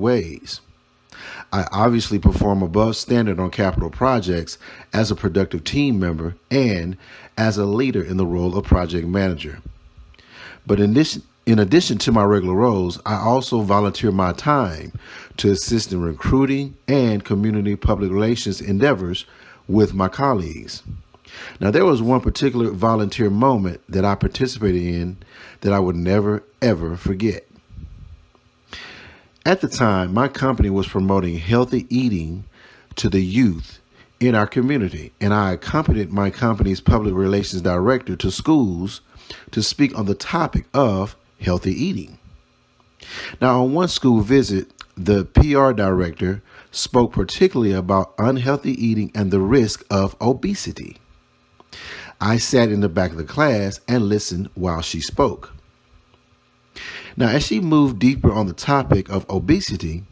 ways. I obviously perform above standard on capital projects as a productive team member and as a leader in the role of project manager. But in addition to my regular roles, I also volunteer my time to assist in recruiting and community public relations endeavors with my colleagues. Now, there was one particular volunteer moment that I participated in that I would never, ever forget. At the time, my company was promoting healthy eating to the youth in our community, and I accompanied my company's public relations director to schools to speak on the topic of healthy eating. Now, on one school visit, the PR director spoke particularly about unhealthy eating and the risk of obesity. I sat in the back of the class and listened while she spoke. Now, as she moved deeper on the topic of obesity,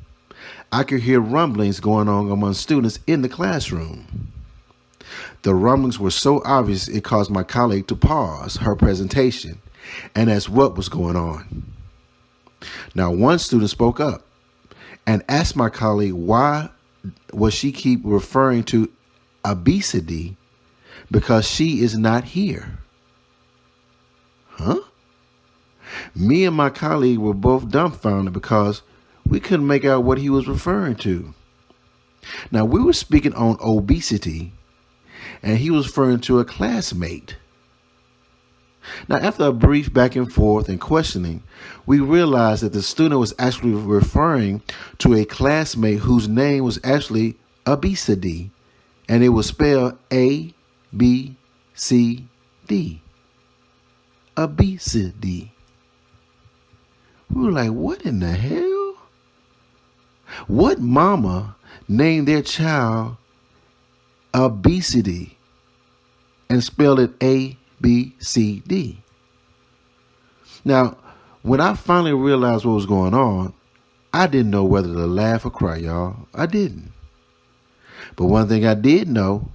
I could hear rumblings going on among students in the classroom. The rumblings were so obvious it caused my colleague to pause her presentation and ask what was going on. Now, one student spoke up and asked my colleague why was she keep referring to obesity because she is not here. Huh? Me and my colleague were both dumbfounded because we couldn't make out what he was referring to. Now, we were speaking on obesity, and he was referring to a classmate. Now, after a brief back and forth and questioning, we realized that the student was actually referring to a classmate whose name was actually obesity, and it was spelled A-B-C-D. Obesity. We were like, what in the hell? What mama named their child obesity and spelled it A-B-C-D? Now, when I finally realized what was going on, I didn't know whether to laugh or cry, y'all. I didn't. But one thing I did know,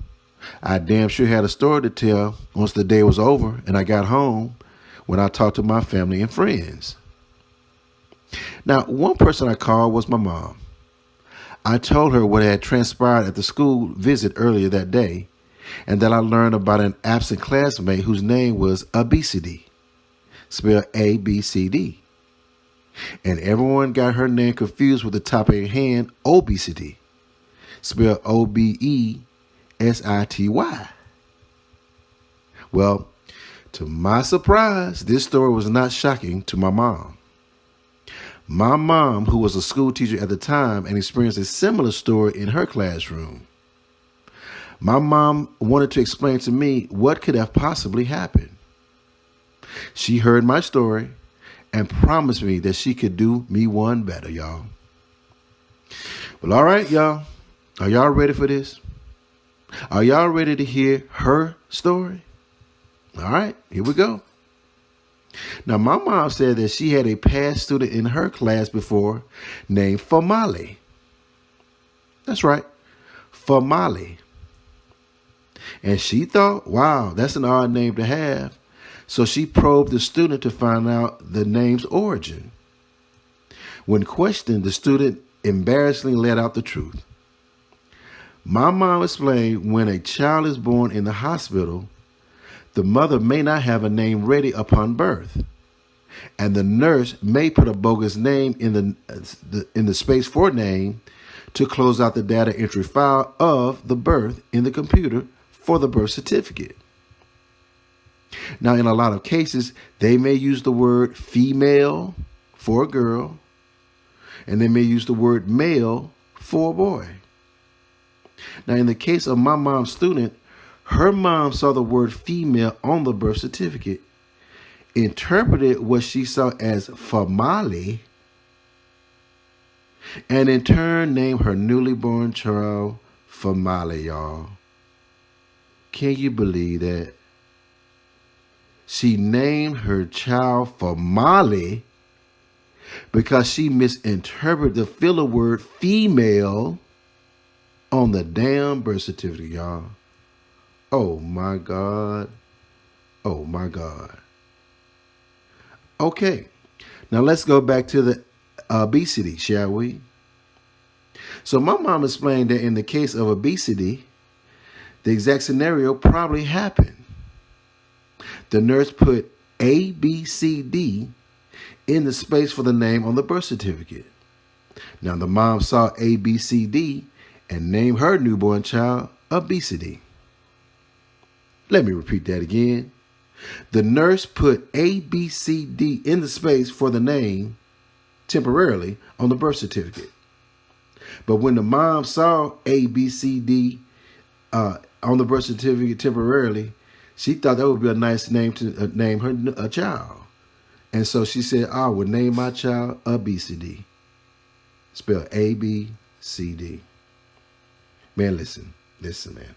I damn sure had a story to tell once the day was over and I got home when I talked to my family and friends. Now, one person I called was my mom. I told her what had transpired at the school visit earlier that day and that I learned about an absent classmate whose name was obesity, spelled A-B-C-D. And everyone got her name confused with the topic at hand, obesity, spelled O-B-E-S-I-T-Y. Well, to my surprise, this story was not shocking to my mom. My mom, who was a school teacher at the time and experienced a similar story in her classroom. My mom wanted to explain to me what could have possibly happened. She heard my story and promised me that she could do me one better, y'all. Well, all right, y'all. Are y'all ready for this? Are y'all ready to hear her story? All right, here we go. Now, my mom said that she had a past student in her class before named Famali. That's right, Famali. And she thought, wow, that's an odd name to have. So she probed the student to find out the name's origin. When questioned, the student embarrassingly let out the truth. My mom explained when a child is born in the hospital, the mother may not have a name ready upon birth, and the nurse may put a bogus name in the space for name to close out the data entry file of the birth in the computer for the birth certificate. Now, in a lot of cases, they may use the word female for a girl, and they may use the word male for a boy. Now, in the case of my mom's student, her mom saw the word female on the birth certificate, interpreted what she saw as Famali, and in turn named her newly born child Famali, y'all. Can you believe that? She named her child Famali because she misinterpreted the filler word female on the damn birth certificate, y'all. Oh my God. Oh my God. Okay, now let's go back to the obesity, shall we? So my mom explained that in the case of obesity, the exact scenario probably happened. The nurse put A, B, C, D in the space for the name on the birth certificate. Now the mom saw A, B, C, D and named her newborn child obesity. Let me repeat that again. The nurse put A, B, C, D in the space for the name temporarily on the birth certificate. But when the mom saw A, B, C, D on the birth certificate temporarily, she thought that would be a nice name to name her child. And so she said, I would name my child obesity. Spelled A-B-C-D. Man, listen, man.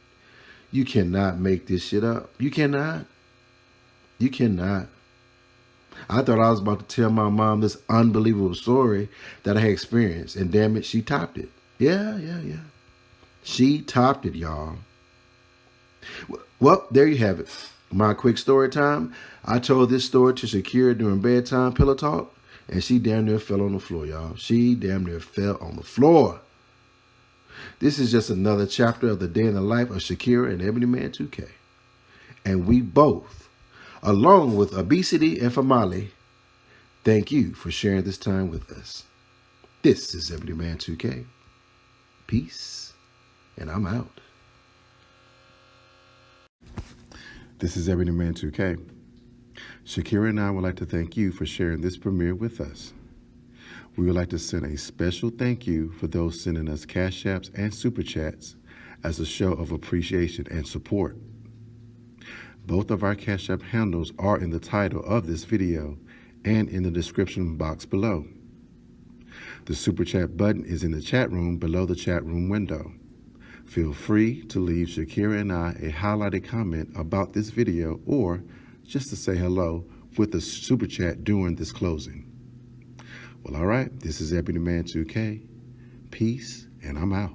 You cannot make this shit up. You cannot. You cannot. I thought I was about to tell my mom this unbelievable story that I had experienced. And damn it, she topped it. Yeah. She topped it, y'all. Well, there you have it. My quick story time. I told this story to Shakira during bedtime pillow talk, and she damn near fell on the floor, y'all. She damn near fell on the floor. This is just another chapter of the day in the life of Shakira and Ebony Man 2K. And we both, along with obesity and family, thank you for sharing this time with us. This is Ebony Man 2K. Peace, and I'm out. This is Ebony Man 2K. Shakira and I would like to thank you for sharing this premiere with us. We would like to send a special thank you for those sending us cash apps and super chats as a show of appreciation and support. Both of our cash app handles are in the title of this video and in the description box below. The super chat button is in the chat room below the chat room window. Feel free to leave Shakira and I a highlighted comment about this video or just to say hello with the super chat during this closing. Well, all right, this is Ebony Man 2K. Peace, and I'm out.